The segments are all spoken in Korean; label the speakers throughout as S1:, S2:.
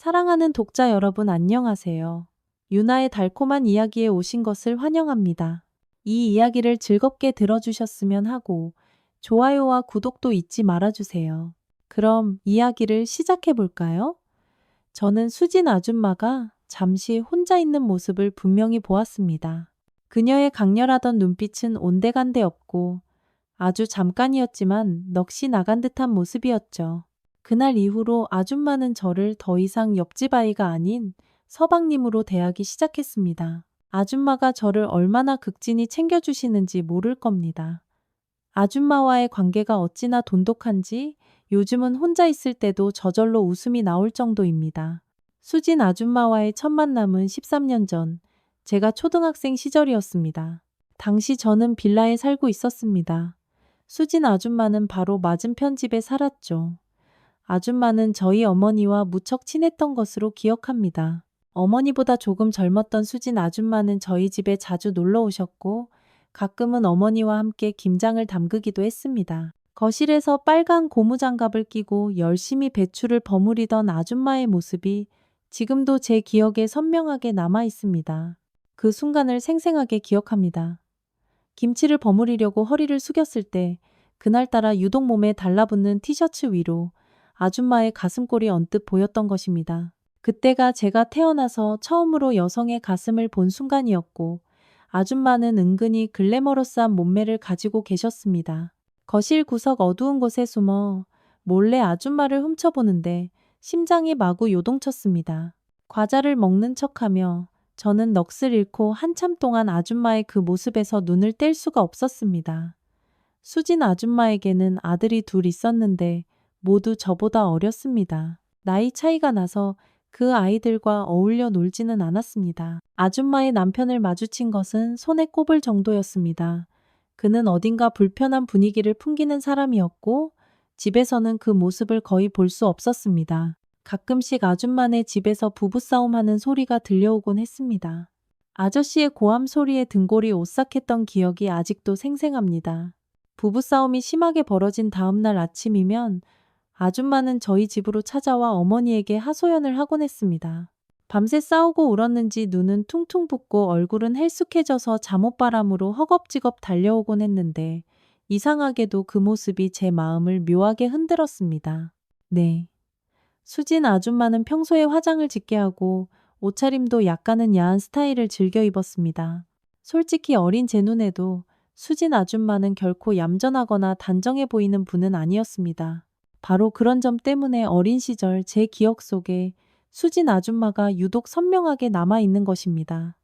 S1: 사랑하는 독자 여러분 안녕하세요. 유나의 달콤한 이야기에 오신 것을 환영합니다. 이 이야기를 즐겁게 들어주셨으면 하고 좋아요와 구독도 잊지 말아주세요. 그럼 이야기를 시작해 볼까요? 저는 수진 아줌마가 잠시 혼자 있는 모습을 분명히 보았습니다. 그녀의 강렬하던 눈빛은 온데간데 없고 아주 잠깐이었지만 넋이 나간 듯한 모습이었죠. 그날 이후로 아줌마는 저를 더 이상 옆집 아이가 아닌 서방님으로 대하기 시작했습니다. 아줌마가 저를 얼마나 극진히 챙겨주시는지 모를 겁니다. 아줌마와의 관계가 어찌나 돈독한지 요즘은 혼자 있을 때도 저절로 웃음이 나올 정도입니다. 수진 아줌마와의 첫 만남은 13년 전, 제가 초등학생 시절이었습니다. 당시 저는 빌라에 살고 있었습니다. 수진 아줌마는 바로 맞은편 집에 살았죠. 아줌마는 저희 어머니와 무척 친했던 것으로 기억합니다. 어머니보다 조금 젊었던 수진 아줌마는 저희 집에 자주 놀러 오셨고 가끔은 어머니와 함께 김장을 담그기도 했습니다. 거실에서 빨간 고무장갑을 끼고 열심히 배추를 버무리던 아줌마의 모습이 지금도 제 기억에 선명하게 남아 있습니다. 그 순간을 생생하게 기억합니다. 김치를 버무리려고 허리를 숙였을 때 그날따라 유독 몸에 달라붙는 티셔츠 위로 아줌마의 가슴골이 언뜻 보였던 것입니다. 그때가 제가 태어나서 처음으로 여성의 가슴을 본 순간이었고 아줌마는 은근히 글래머러스한 몸매를 가지고 계셨습니다. 거실 구석 어두운 곳에 숨어 몰래 아줌마를 훔쳐보는데 심장이 마구 요동쳤습니다. 과자를 먹는 척하며 저는 넋을 잃고 한참 동안 아줌마의 그 모습에서 눈을 뗄 수가 없었습니다. 수진 아줌마에게는 아들이 둘 있었는데 모두 저보다 어렸습니다. 나이 차이가 나서 그 아이들과 어울려 놀지는 않았습니다. 아줌마의 남편을 마주친 것은 손에 꼽을 정도였습니다. 그는 어딘가 불편한 분위기를 풍기는 사람이었고 집에서는 그 모습을 거의 볼 수 없었습니다. 가끔씩 아줌마네 집에서 부부싸움하는 소리가 들려오곤 했습니다. 아저씨의 고함 소리에 등골이 오싹했던 기억이 아직도 생생합니다. 부부싸움이 심하게 벌어진 다음날 아침이면 아줌마는 저희 집으로 찾아와 어머니에게 하소연을 하곤 했습니다. 밤새 싸우고 울었는지 눈은 퉁퉁 붓고 얼굴은 헬쑥해져서 잠옷바람으로 허겁지겁 달려오곤 했는데 이상하게도 그 모습이 제 마음을 묘하게 흔들었습니다. 네. 수진 아줌마는 평소에 화장을 짙게 하고 옷차림도 약간은 야한 스타일을 즐겨 입었습니다. 솔직히 어린 제 눈에도 수진 아줌마는 결코 얌전하거나 단정해 보이는 분은 아니었습니다. 바로 그런 점 때문에 어린 시절 제 기억 속에 수진 아줌마가 유독 선명하게 남아있는 것입니다.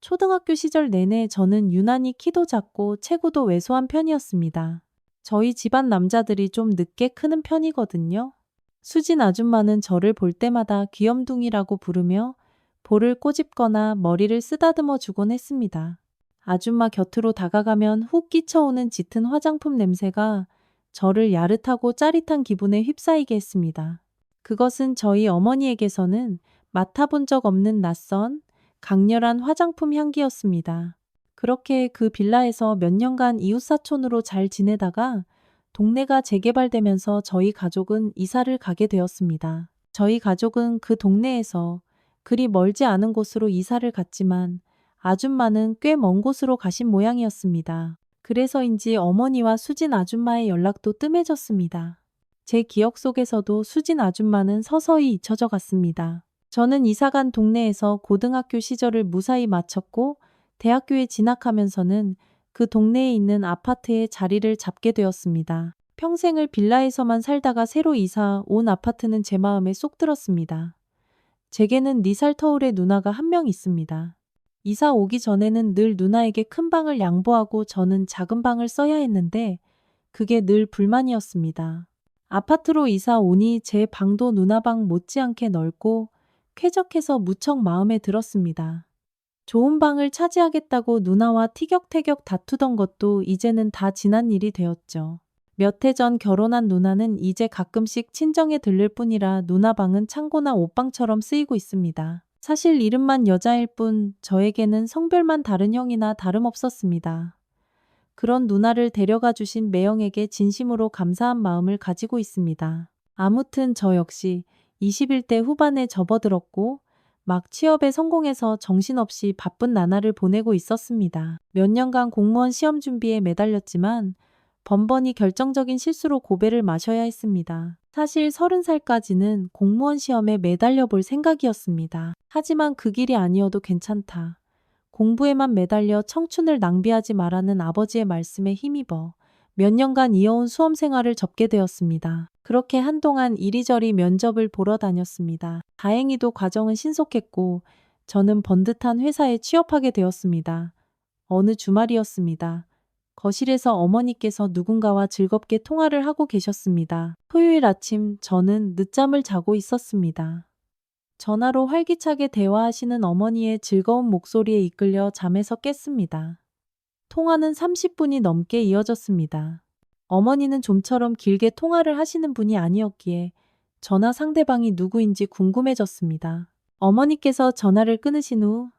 S1: 초등학교 시절 내내 저는 유난히 키도 작고 체구도 왜소한 편이었습니다. 저희 집안 남자들이 좀 늦게 크는 편이거든요. 수진 아줌마는 저를 볼 때마다 귀염둥이라고 부르며 볼을 꼬집거나 머리를 쓰다듬어 주곤 했습니다. 아줌마 곁으로 다가가면 훅 끼쳐오는 짙은 화장품 냄새가 저를 야릇하고 짜릿한 기분에 휩싸이게 했습니다. 그것은 저희 어머니에게서는 맡아본 적 없는 낯선, 강렬한 화장품 향기였습니다. 그렇게 그 빌라에서 몇 년간 이웃사촌으로 잘 지내다가 동네가 재개발되면서 저희 가족은 이사를 가게 되었습니다. 저희 가족은 그 동네에서 그리 멀지 않은 곳으로 이사를 갔지만 아줌마는 꽤 먼 곳으로 가신 모양이었습니다. 그래서인지 어머니와 수진 아줌마의 연락도 뜸해졌습니다. 제 기억 속에서도 수진 아줌마는 서서히 잊혀져 갔습니다. 저는 이사간 동네에서 고등학교 시절을 무사히 마쳤고 대학교에 진학하면서는 그 동네에 있는 아파트에 자리를 잡게 되었습니다. 평생을 빌라에서만 살다가 새로 이사 온 아파트는 제 마음에 쏙 들었습니다. 제게는 4살 터울의 누나가 한 명 있습니다. 이사 오기 전에는 늘 누나에게 큰 방을 양보하고 저는 작은 방을 써야 했는데 그게 늘 불만이었습니다. 아파트로 이사 오니 제 방도 누나 방 못지않게 넓고 쾌적해서 무척 마음에 들었습니다. 좋은 방을 차지하겠다고 누나와 티격태격 다투던 것도 이제는 다 지난 일이 되었죠. 몇 해 전 결혼한 누나는 이제 가끔씩 친정에 들를 뿐이라 누나 방은 창고나 옷방처럼 쓰이고 있습니다. 사실 이름만 여자일 뿐 저에게는 성별만 다른 형이나 다름없었습니다. 그런 누나를 데려가 주신 매형에게 진심으로 감사한 마음을 가지고 있습니다. 아무튼 저 역시 21대 후반에 접어들었고 막 취업에 성공해서 정신없이 바쁜 나날을 보내고 있었습니다. 몇 년간 공무원 시험 준비에 매달렸지만 번번이 결정적인 실수로 고배를 마셔야 했습니다. 사실 30살까지는 공무원 시험에 매달려 볼 생각이었습니다. 하지만 그 길이 아니어도 괜찮다. 공부에만 매달려 청춘을 낭비하지 말라는 아버지의 말씀에 힘입어 몇 년간 이어온 수험 생활을 접게 되었습니다. 그렇게 한동안 이리저리 면접을 보러 다녔습니다. 다행히도 과정은 신속했고 저는 번듯한 회사에 취업하게 되었습니다. 어느 주말이었습니다. 거실에서 어머니께서 누군가와 즐겁게 통화를 하고 계셨습니다. 토요일 아침 저는 늦잠을 자고 있었습니다. 전화로 활기차게 대화하시는 어머니의 즐거운 목소리에 이끌려 잠에서 깼습니다. 통화는 30분이 넘게 이어졌습니다. 어머니는 좀처럼 길게 통화를 하시는 분이 아니었기에 전화 상대방이 누구인지 궁금해졌습니다. 어머니께서 전화를 끊으신 후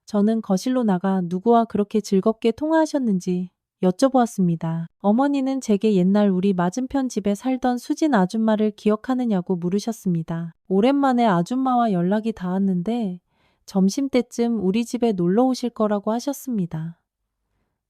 S1: 저는 거실로 나가 누구와 그렇게 즐겁게 통화하셨는지 여쭤보았습니다. 어머니는 제게 옛날 우리 맞은편 집에 살던 수진 아줌마를 기억하느냐고 물으셨습니다. 오랜만에 아줌마와 연락이 닿았는데 점심때쯤 우리 집에 놀러 오실 거라고 하셨습니다.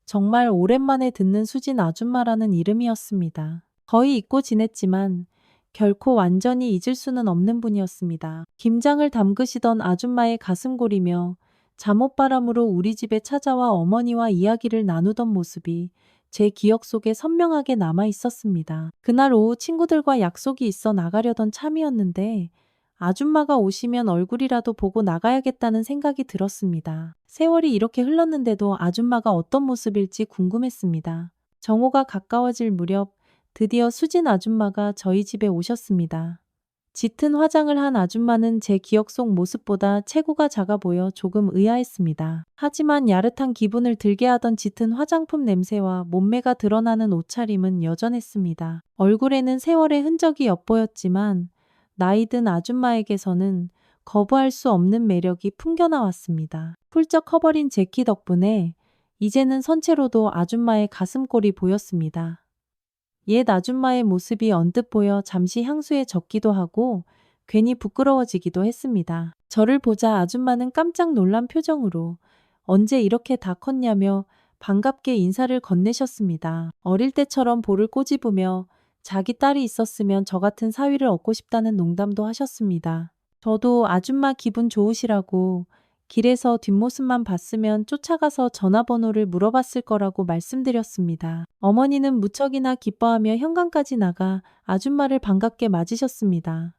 S1: 정말 오랜만에 듣는 수진 아줌마라는 이름이었습니다. 거의 잊고 지냈지만 결코 완전히 잊을 수는 없는 분이었습니다. 김장을 담그시던 아줌마의 가슴 고리며 잠옷바람으로 우리 집에 찾아와 어머니와 이야기를 나누던 모습이 제 기억 속에 선명하게 남아 있었습니다. 그날 오후 친구들과 약속이 있어 나가려던 참이었는데 아줌마가 오시면 얼굴이라도 보고 나가야겠다는 생각이 들었습니다. 세월이 이렇게 흘렀는데도 아줌마가 어떤 모습일지 궁금했습니다. 정오가 가까워질 무렵 드디어 수진 아줌마가 저희 집에 오셨습니다. 짙은 화장을 한 아줌마는 제 기억 속 모습보다 체구가 작아 보여 조금 의아했습니다. 하지만 야릇한 기분을 들게 하던 짙은 화장품 냄새와 몸매가 드러나는 옷차림은 여전했습니다. 얼굴에는 세월의 흔적이 엿보였지만 나이든 아줌마에게서는 거부할 수 없는 매력이 풍겨나왔습니다. 훌쩍 커버린 제 키 덕분에 이제는 선체로도 아줌마의 가슴골이 보였습니다. 옛 아줌마의 모습이 언뜻 보여 잠시 향수에 젖기도 하고 괜히 부끄러워지기도 했습니다. 저를 보자 아줌마는 깜짝 놀란 표정으로 언제 이렇게 다 컸냐며 반갑게 인사를 건네셨습니다. 어릴 때처럼 볼을 꼬집으며 자기 딸이 있었으면 저 같은 사위를 얻고 싶다는 농담도 하셨습니다. 저도 아줌마 기분 좋으시라고 길에서 뒷모습만 봤으면 쫓아가서 전화번호를 물어봤을 거라고 말씀드렸습니다. 어머니는 무척이나 기뻐하며 현관까지 나가 아줌마를 반갑게 맞으셨습니다.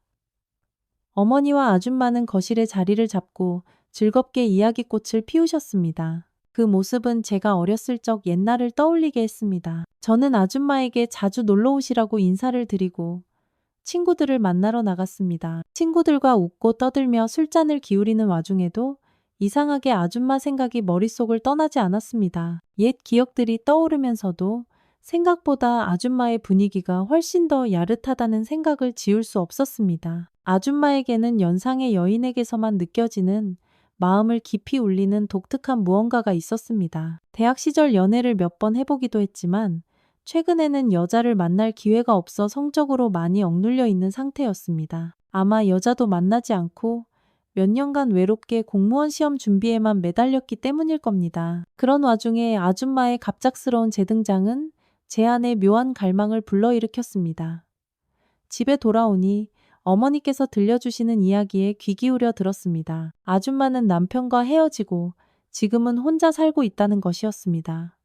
S1: 어머니와 아줌마는 거실에 자리를 잡고 즐겁게 이야기꽃을 피우셨습니다. 그 모습은 제가 어렸을 적 옛날을 떠올리게 했습니다. 저는 아줌마에게 자주 놀러 오시라고 인사를 드리고 친구들을 만나러 나갔습니다. 친구들과 웃고 떠들며 술잔을 기울이는 와중에도 이상하게 아줌마 생각이 머릿속을 떠나지 않았습니다. 옛 기억들이 떠오르면서도 생각보다 아줌마의 분위기가 훨씬 더 야릇하다는 생각을 지울 수 없었습니다. 아줌마에게는 연상의 여인에게서만 느껴지는 마음을 깊이 울리는 독특한 무언가가 있었습니다. 대학 시절 연애를 몇 번 해보기도 했지만 최근에는 여자를 만날 기회가 없어 성적으로 많이 억눌려 있는 상태였습니다. 아마 여자도 만나지 않고 몇 년간 외롭게 공무원 시험 준비에만 매달렸기 때문일 겁니다. 그런 와중에 아줌마의 갑작스러운 재등장은 제 안에 묘한 갈망을 불러일으켰습니다. 집에 돌아오니 어머니께서 들려주시는 이야기에 귀 기울여 들었습니다. 아줌마는 남편과 헤어지고 지금은 혼자 살고 있다는 것이었습니다.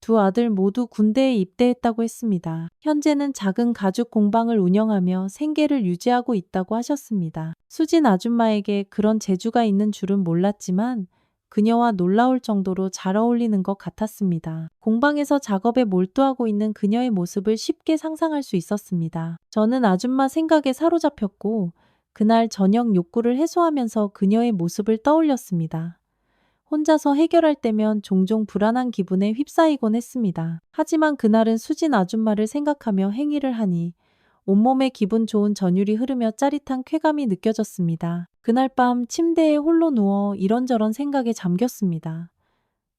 S1: 두 아들 모두 군대에 입대했다고 했습니다. 현재는 작은 가죽 공방을 운영하며 생계를 유지하고 있다고 하셨습니다. 수진 아줌마에게 그런 재주가 있는 줄은 몰랐지만 그녀와 놀라울 정도로 잘 어울리는 것 같았습니다. 공방에서 작업에 몰두하고 있는 그녀의 모습을 쉽게 상상할 수 있었습니다. 저는 아줌마 생각에 사로잡혔고 그날 저녁 욕구를 해소하면서 그녀의 모습을 떠올렸습니다. 혼자서 해결할 때면 종종 불안한 기분에 휩싸이곤 했습니다. 하지만 그날은 수진 아줌마를 생각하며 행위를 하니 온몸에 기분 좋은 전율이 흐르며 짜릿한 쾌감이 느껴졌습니다. 그날 밤 침대에 홀로 누워 이런저런 생각에 잠겼습니다.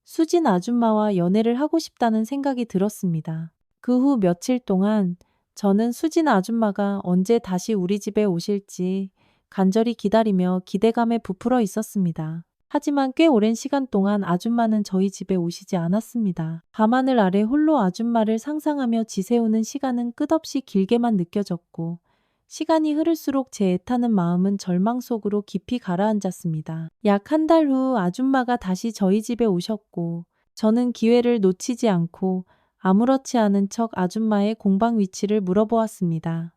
S1: 수진 아줌마와 연애를 하고 싶다는 생각이 들었습니다. 그 후 며칠 동안 저는 수진 아줌마가 언제 다시 우리 집에 오실지 간절히 기다리며 기대감에 부풀어 있었습니다. 하지만 꽤 오랜 시간 동안 아줌마는 저희 집에 오시지 않았습니다. 밤하늘 아래 홀로 아줌마를 상상하며 지새우는 시간은 끝없이 길게만 느껴졌고 시간이 흐를수록 제 애타는 마음은 절망 속으로 깊이 가라앉았습니다. 약 한 달 후 아줌마가 다시 저희 집에 오셨고 저는 기회를 놓치지 않고 아무렇지 않은 척 아줌마의 공방 위치를 물어보았습니다.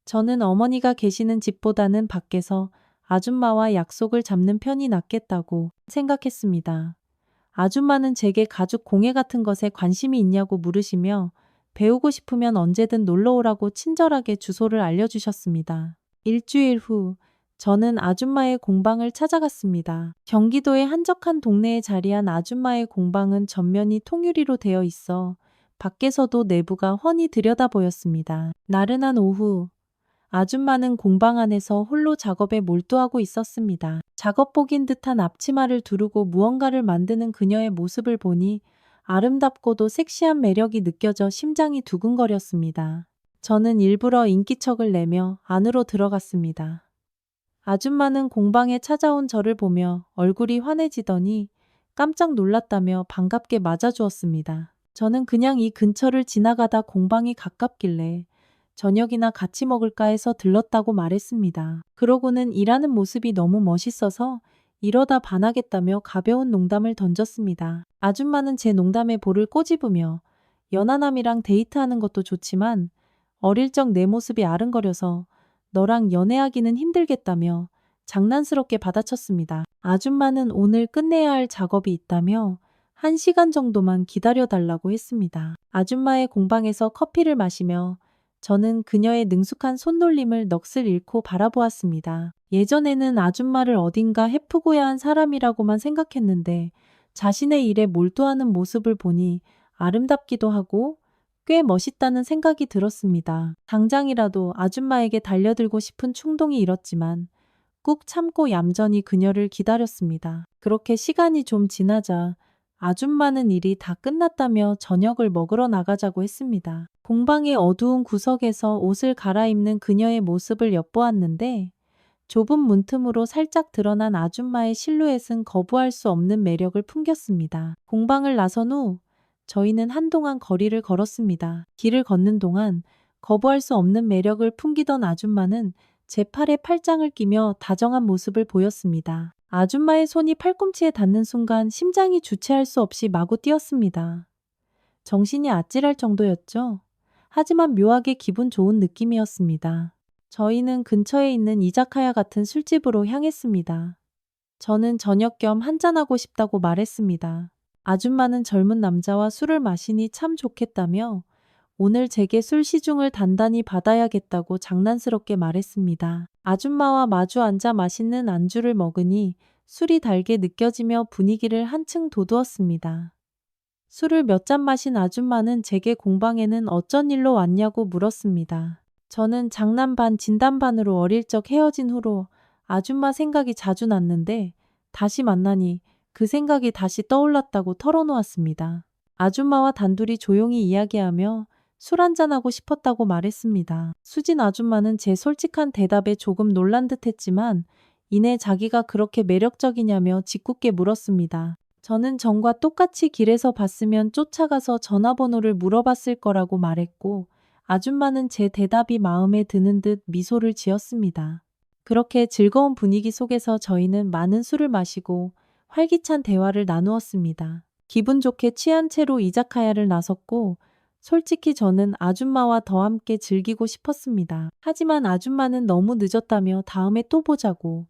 S1: 저는 어머니가 계시는 집보다는 밖에서 아줌마와 약속을 잡는 편이 낫겠다고 생각했습니다. 아줌마는 제게 가죽 공예 같은 것에 관심이 있냐고 물으시며 배우고 싶으면 언제든 놀러 오라고 친절하게 주소를 알려주셨습니다. 일주일 후 저는 아줌마의 공방을 찾아갔습니다. 경기도의 한적한 동네에 자리한 아줌마의 공방은 전면이 통유리로 되어 있어 밖에서도 내부가 훤히 들여다 보였습니다. 나른한 오후 아줌마는 공방 안에서 홀로 작업에 몰두하고 있었습니다. 작업복인 듯한 앞치마를 두르고 무언가를 만드는 그녀의 모습을 보니 아름답고도 섹시한 매력이 느껴져 심장이 두근거렸습니다. 저는 일부러 인기척을 내며 안으로 들어갔습니다. 아줌마는 공방에 찾아온 저를 보며 얼굴이 환해지더니 깜짝 놀랐다며 반갑게 맞아주었습니다. 저는 그냥 이 근처를 지나가다 공방이 가깝길래 저녁이나 같이 먹을까 해서 들렀다고 말했습니다. 그러고는 일하는 모습이 너무 멋있어서 이러다 반하겠다며 가벼운 농담을 던졌습니다. 아줌마는 제 농담에 볼을 꼬집으며 연하남이랑 데이트하는 것도 좋지만 어릴 적 내 모습이 아른거려서 너랑 연애하기는 힘들겠다며 장난스럽게 받아쳤습니다. 아줌마는 오늘 끝내야 할 작업이 있다며 1시간 정도만 기다려달라고 했습니다. 아줌마의 공방에서 커피를 마시며 저는 그녀의 능숙한 손놀림을 넋을 잃고 바라보았습니다. 예전에는 아줌마를 어딘가 해프고야한 사람이라고만 생각했는데 자신의 일에 몰두하는 모습을 보니 아름답기도 하고 꽤 멋있다는 생각이 들었습니다. 당장이라도 아줌마에게 달려들고 싶은 충동이 일었지만 꾹 참고 얌전히 그녀를 기다렸습니다. 그렇게 시간이 좀 지나자 아줌마는 일이 다 끝났다며 저녁을 먹으러 나가자고 했습니다. 공방의 어두운 구석에서 옷을 갈아입는 그녀의 모습을 엿보았는데 좁은 문틈으로 살짝 드러난 아줌마의 실루엣은 거부할 수 없는 매력을 풍겼습니다. 공방을 나선 후 저희는 한동안 거리를 걸었습니다. 길을 걷는 동안 거부할 수 없는 매력을 풍기던 아줌마는 제 팔에 팔짱을 끼며 다정한 모습을 보였습니다. 아줌마의 손이 팔꿈치에 닿는 순간 심장이 주체할 수 없이 마구 뛰었습니다. 정신이 아찔할 정도였죠. 하지만 묘하게 기분 좋은 느낌이었습니다. 저희는 근처에 있는 이자카야 같은 술집으로 향했습니다. 저는 저녁 겸 한잔하고 싶다고 말했습니다. 아줌마는 젊은 남자와 술을 마시니 참 좋겠다며 오늘 제게 술 시중을 단단히 받아야겠다고 장난스럽게 말했습니다. 아줌마와 마주 앉아 맛있는 안주를 먹으니 술이 달게 느껴지며 분위기를 한층 돋우었습니다. 술을 몇 잔 마신 아줌마는 제게 공방에는 어쩐 일로 왔냐고 물었습니다. 저는 장난 반 진담 반으로 어릴 적 헤어진 후로 아줌마 생각이 자주 났는데 다시 만나니 그 생각이 다시 떠올랐다고 털어놓았습니다. 아줌마와 단둘이 조용히 이야기하며 술 한잔하고 싶었다고 말했습니다. 수진 아줌마는 제 솔직한 대답에 조금 놀란 듯 했지만 이내 자기가 그렇게 매력적이냐며 짓궂게 물었습니다. 저는 전과 똑같이 길에서 봤으면 쫓아가서 전화번호를 물어봤을 거라고 말했고 아줌마는 제 대답이 마음에 드는 듯 미소를 지었습니다. 그렇게 즐거운 분위기 속에서 저희는 많은 술을 마시고 활기찬 대화를 나누었습니다. 기분 좋게 취한 채로 이자카야를 나섰고 솔직히 저는 아줌마와 더 함께 즐기고 싶었습니다. 하지만 아줌마는 너무 늦었다며 다음에 또 보자고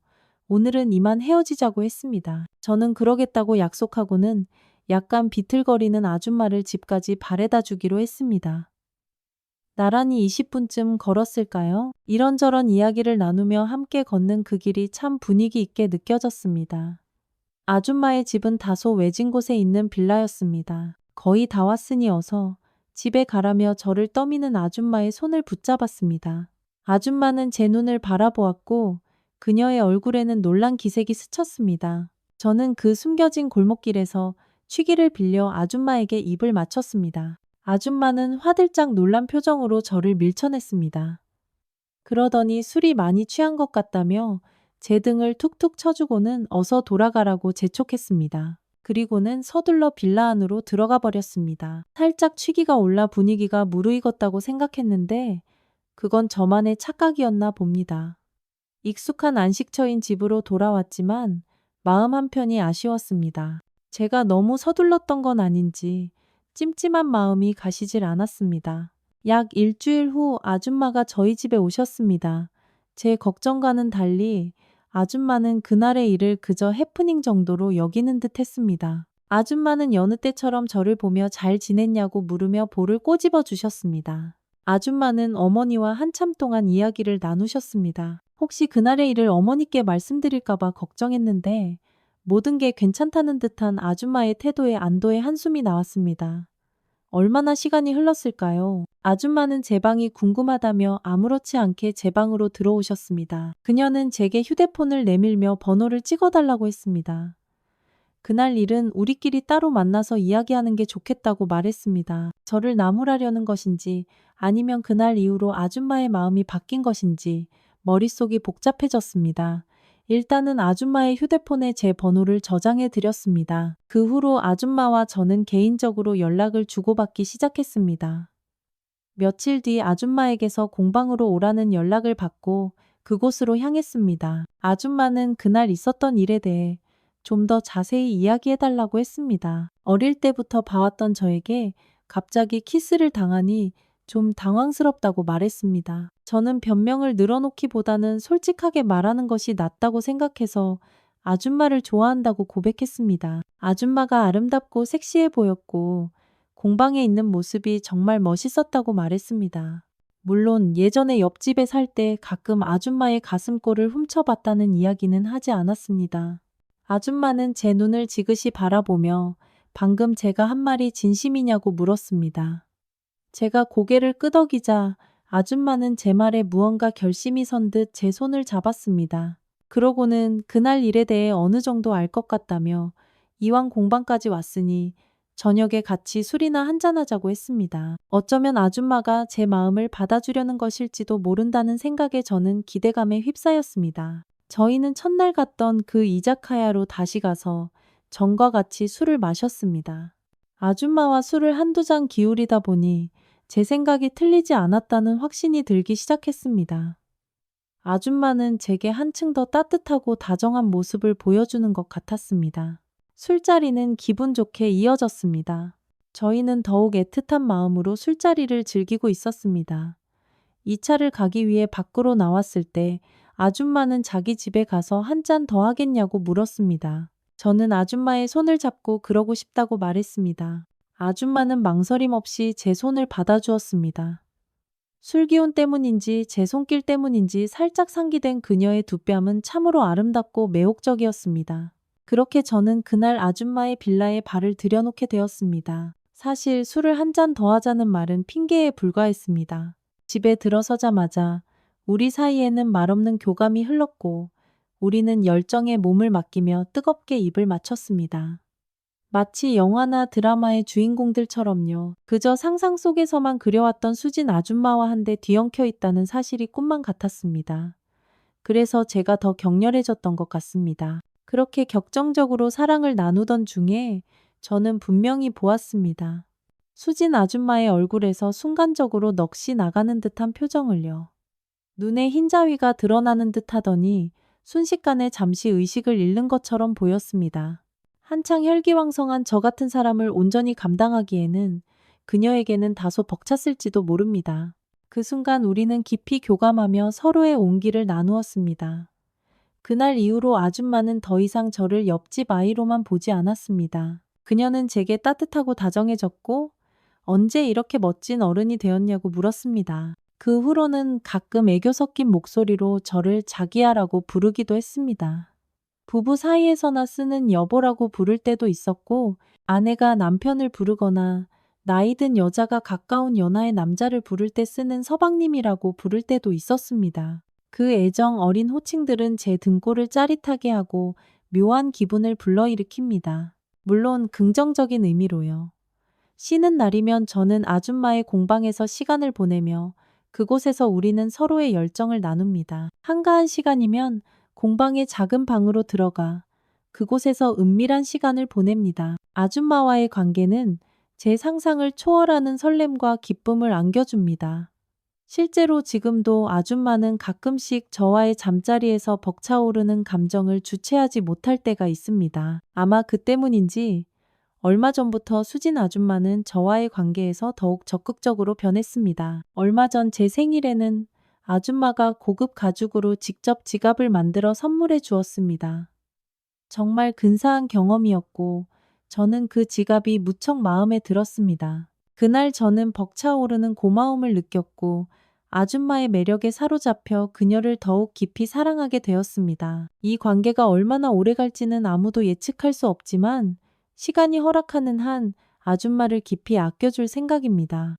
S1: 오늘은 이만 헤어지자고 했습니다. 저는 그러겠다고 약속하고는 약간 비틀거리는 아줌마를 집까지 바래다 주기로 했습니다. 나란히 20분쯤 걸었을까요? 이런저런 이야기를 나누며 함께 걷는 그 길이 참 분위기 있게 느껴졌습니다. 아줌마의 집은 다소 외진 곳에 있는 빌라였습니다. 거의 다 왔으니 어서 집에 가라며 저를 떠미는 아줌마의 손을 붙잡았습니다. 아줌마는 제 눈을 바라보았고 그녀의 얼굴에는 놀란 기색이 스쳤습니다. 저는 그 숨겨진 골목길에서 취기를 빌려 아줌마에게 입을 맞췄습니다. 아줌마는 화들짝 놀란 표정으로 저를 밀쳐냈습니다. 그러더니 술이 많이 취한 것 같다며 제 등을 툭툭 쳐주고는 어서 돌아가라고 재촉했습니다. 그리고는 서둘러 빌라 안으로 들어가 버렸습니다. 살짝 취기가 올라 분위기가 무르익었다고 생각했는데 그건 저만의 착각이었나 봅니다. 익숙한 안식처인 집으로 돌아왔지만 마음 한편이 아쉬웠습니다. 제가 너무 서둘렀던 건 아닌지 찜찜한 마음이 가시질 않았습니다. 약 일주일 후 아줌마가 저희 집에 오셨습니다. 제 걱정과는 달리 아줌마는 그날의 일을 그저 해프닝 정도로 여기는 듯 했습니다. 아줌마는 여느 때처럼 저를 보며 잘 지냈냐고 물으며 볼을 꼬집어 주셨습니다. 아줌마는 어머니와 한참 동안 이야기를 나누셨습니다. 혹시 그날의 일을 어머니께 말씀드릴까봐 걱정했는데 모든 게 괜찮다는 듯한 아줌마의 태도에 안도의 한숨이 나왔습니다. 얼마나 시간이 흘렀을까요? 아줌마는 제 방이 궁금하다며 아무렇지 않게 제 방으로 들어오셨습니다. 그녀는 제게 휴대폰을 내밀며 번호를 찍어달라고 했습니다. 그날 일은 우리끼리 따로 만나서 이야기하는 게 좋겠다고 말했습니다. 저를 나무라려는 것인지 아니면 그날 이후로 아줌마의 마음이 바뀐 것인지 머릿속이 복잡해졌습니다. 일단은 아줌마의 휴대폰에 제 번호를 저장해 드렸습니다. 그 후로 아줌마와 저는 개인적으로 연락을 주고받기 시작했습니다. 며칠 뒤 아줌마에게서 공방으로 오라는 연락을 받고 그곳으로 향했습니다. 아줌마는 그날 있었던 일에 대해 좀 더 자세히 이야기해달라고 했습니다. 어릴 때부터 봐왔던 저에게 갑자기 키스를 당하니 좀 당황스럽다고 말했습니다. 저는 변명을 늘어놓기보다는 솔직하게 말하는 것이 낫다고 생각해서 아줌마를 좋아한다고 고백했습니다. 아줌마가 아름답고 섹시해 보였고 공방에 있는 모습이 정말 멋있었다고 말했습니다. 물론 예전에 옆집에 살 때 가끔 아줌마의 가슴골을 훔쳐봤다는 이야기는 하지 않았습니다. 아줌마는 제 눈을 지그시 바라보며 방금 제가 한 말이 진심이냐고 물었습니다. 제가 고개를 끄덕이자 아줌마는 제 말에 무언가 결심이 선 듯 제 손을 잡았습니다. 그러고는 그날 일에 대해 어느 정도 알 것 같다며 이왕 공방까지 왔으니 저녁에 같이 술이나 한잔하자고 했습니다. 어쩌면 아줌마가 제 마음을 받아주려는 것일지도 모른다는 생각에 저는 기대감에 휩싸였습니다. 저희는 첫날 갔던 그 이자카야로 다시 가서 전과 같이 술을 마셨습니다. 아줌마와 술을 한두 잔 기울이다 보니 제 생각이 틀리지 않았다는 확신이 들기 시작했습니다. 아줌마는 제게 한층 더 따뜻하고 다정한 모습을 보여주는 것 같았습니다. 술자리는 기분 좋게 이어졌습니다. 저희는 더욱 애틋한 마음으로 술자리를 즐기고 있었습니다. 2차를 가기 위해 밖으로 나왔을 때 아줌마는 자기 집에 가서 한 잔 더 하겠냐고 물었습니다. 저는 아줌마의 손을 잡고 그러고 싶다고 말했습니다. 아줌마는 망설임 없이 제 손을 받아주었습니다. 술기운 때문인지 제 손길 때문인지 살짝 상기된 그녀의 두 뺨은 참으로 아름답고 매혹적이었습니다. 그렇게 저는 그날 아줌마의 빌라에 발을 들여놓게 되었습니다. 사실 술을 한 잔 더 하자는 말은 핑계에 불과했습니다. 집에 들어서자마자 우리 사이에는 말없는 교감이 흘렀고 우리는 열정에 몸을 맡기며 뜨겁게 입을 맞췄습니다. 마치 영화나 드라마의 주인공들처럼요. 그저 상상 속에서만 그려왔던 수진 아줌마와 한데 뒤엉켜 있다는 사실이 꿈만 같았습니다. 그래서 제가 더 격렬해졌던 것 같습니다. 그렇게 격정적으로 사랑을 나누던 중에 저는 분명히 보았습니다. 수진 아줌마의 얼굴에서 순간적으로 넋이 나가는 듯한 표정을요. 눈에 흰자위가 드러나는 듯 하더니 순식간에 잠시 의식을 잃는 것처럼 보였습니다. 한창 혈기왕성한 저 같은 사람을 온전히 감당하기에는 그녀에게는 다소 벅찼을지도 모릅니다. 그 순간 우리는 깊이 교감하며 서로의 온기를 나누었습니다. 그날 이후로 아줌마는 더 이상 저를 옆집 아이로만 보지 않았습니다. 그녀는 제게 따뜻하고 다정해졌고 언제 이렇게 멋진 어른이 되었냐고 물었습니다. 그 후로는 가끔 애교 섞인 목소리로 저를 자기야라고 부르기도 했습니다. 부부 사이에서나 쓰는 여보라고 부를 때도 있었고 아내가 남편을 부르거나 나이 든 여자가 가까운 연하의 남자를 부를 때 쓰는 서방님이라고 부를 때도 있었습니다. 그 애정 어린 호칭들은 제 등골을 짜릿하게 하고 묘한 기분을 불러일으킵니다. 물론 긍정적인 의미로요. 쉬는 날이면 저는 아줌마의 공방에서 시간을 보내며 그곳에서 우리는 서로의 열정을 나눕니다. 한가한 시간이면 공방의 작은 방으로 들어가 그곳에서 은밀한 시간을 보냅니다. 아줌마와의 관계는 제 상상을 초월하는 설렘과 기쁨을 안겨줍니다. 실제로 지금도 아줌마는 가끔씩 저와의 잠자리에서 벅차오르는 감정을 주체하지 못할 때가 있습니다. 아마 그 때문인지 얼마 전부터 수진 아줌마는 저와의 관계에서 더욱 적극적으로 변했습니다. 얼마 전 제 생일에는 아줌마가 고급 가죽으로 직접 지갑을 만들어 선물해 주었습니다. 정말 근사한 경험이었고 저는 그 지갑이 무척 마음에 들었습니다. 그날 저는 벅차오르는 고마움을 느꼈고 아줌마의 매력에 사로잡혀 그녀를 더욱 깊이 사랑하게 되었습니다. 이 관계가 얼마나 오래 갈지는 아무도 예측할 수 없지만 시간이 허락하는 한 아줌마를 깊이 아껴줄 생각입니다.